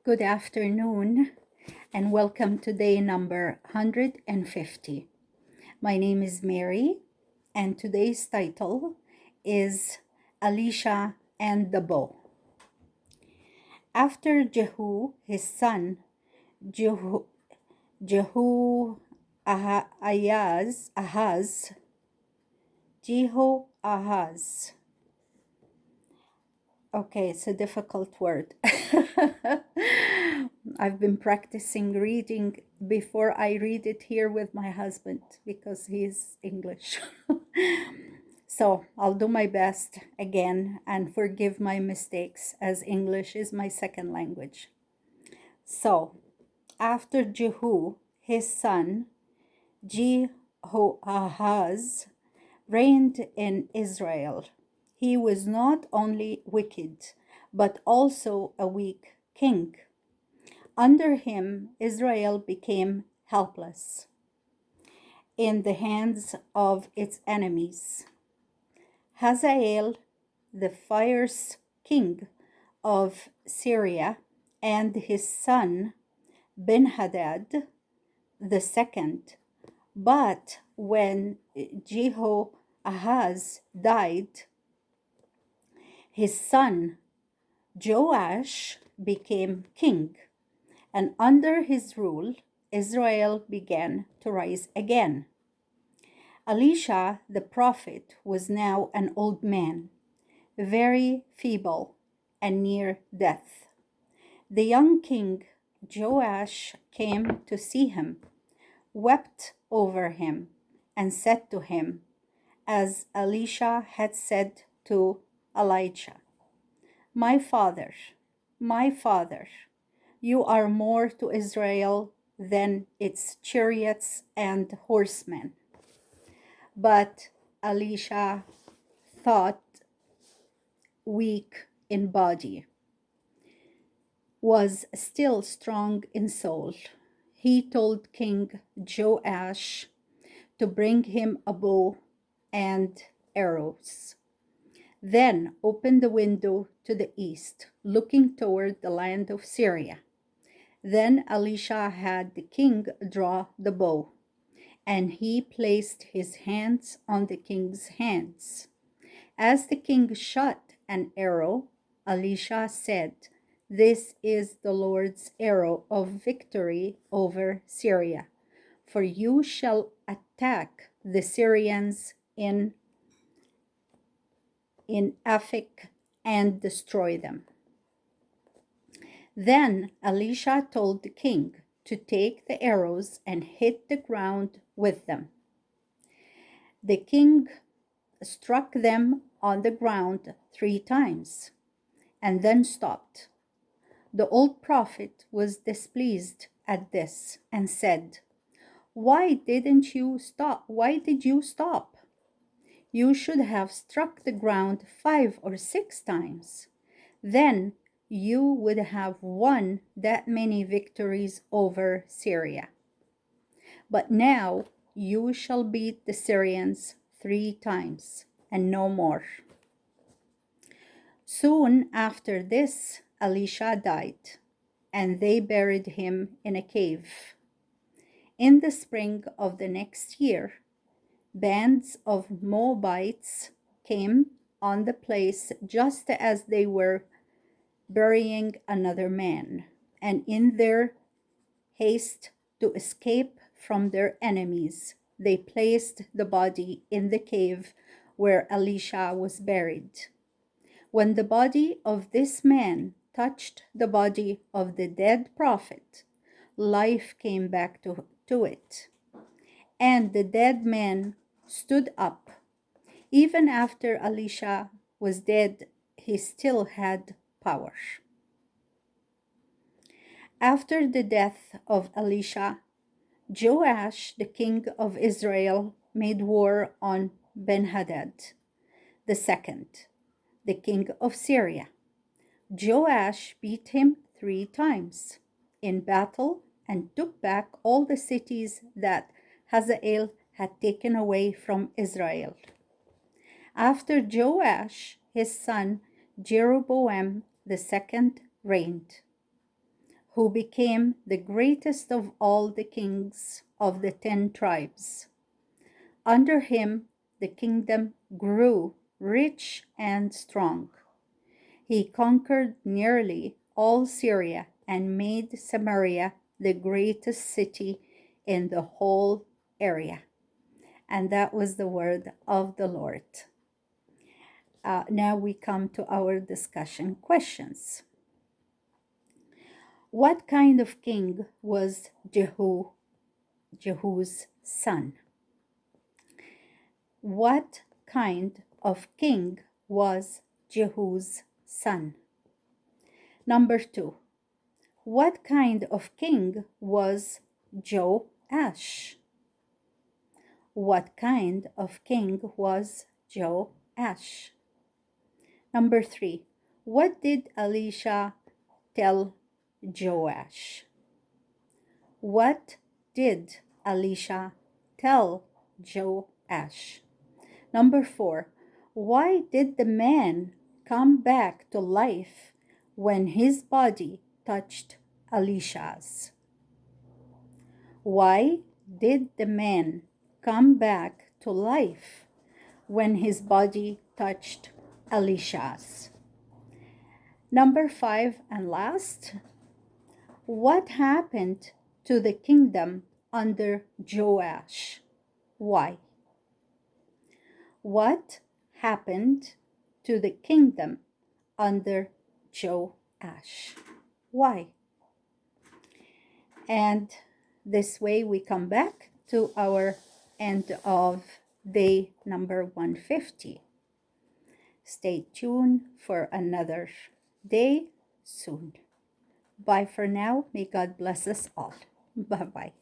Good afternoon and welcome to day number 150. My name is Mary and today's title is Elisha and the Bow. After Jehu, his son, Jehoahaz. Okay, it's a difficult word. I've been practicing reading before I read it here with my husband because he's English. So I'll do my best again and forgive my mistakes as English is my second language. So after Jehu, his son, Jehoahaz, reigned in Israel. He was not only wicked, but also a weak king. Under him, Israel became helpless in the hands of its enemies. Hazael, the fierce king of Syria, and his son Ben-Hadad the second. But when Jehoahaz died, his son Joash became king, and under his rule, Israel began to rise again. Elisha the prophet was now an old man, very feeble and near death. The young king Joash came to see him, wept over him, and said to him, as Elisha had said to Elijah, my father, you are more to Israel than its chariots and horsemen. But Elisha, thought weak in body, was still strong in soul. He told King Joash to bring him a bow and arrows. Then opened the window to the east, looking toward the land of Syria. Then Elisha had the king draw the bow, and he placed his hands on the king's hands. As the king shot an arrow, Elisha said, this is the Lord's arrow of victory over Syria, for you shall attack the Syrians in Aphek and destroy them. Then Elisha told the king to take the arrows and hit the ground with them. The king struck them on the ground 3 times and then stopped. The old prophet was displeased at this and said, why did you stop? You should have struck the ground 5 or 6 times. Then you would have won that many victories over Syria. But now you shall beat the Syrians 3 times and no more. Soon after this, Elisha died, and they buried him in a cave. In the spring of the next year, bands of Moabites came on the place just as they were burying another man, and in their haste to escape from their enemies, they placed the body in the cave where Elisha was buried. When the body of this man touched the body of the dead prophet, life came back to it, and the dead man stood up. Even after Elisha was dead, he still had power. After the death of Elisha, Joash, the king of Israel, made war on Ben-Hadad the second, the king of Syria. Joash beat him 3 times in battle and took back all the cities that Hazael had taken away from Israel. After Joash, his son Jeroboam the second reigned. who became the greatest of all the kings of the 10 tribes. Under him, the kingdom grew rich and strong. He conquered nearly all Syria and made Samaria the greatest city in the whole area. And that was the word of the Lord. Now we come to our discussion questions. What kind of king was Jehu's son? What kind of king was Jehu's son? Number 2. What kind of king was Joash? What kind of king was Joash? Number 3. What did Elisha tell Joash? What did Elisha tell Joash? Number 4. Why did the man come back to life when his body touched Elisha's? Why did the man come back to life when his body touched Elisha's? Number 5 and last, what happened to the kingdom under Joash? Why? What happened to the kingdom under Joash? Why? And this way we come back to our end of day number 150. Stay tuned for another day soon. Bye for now. May God bless us all. Bye-bye.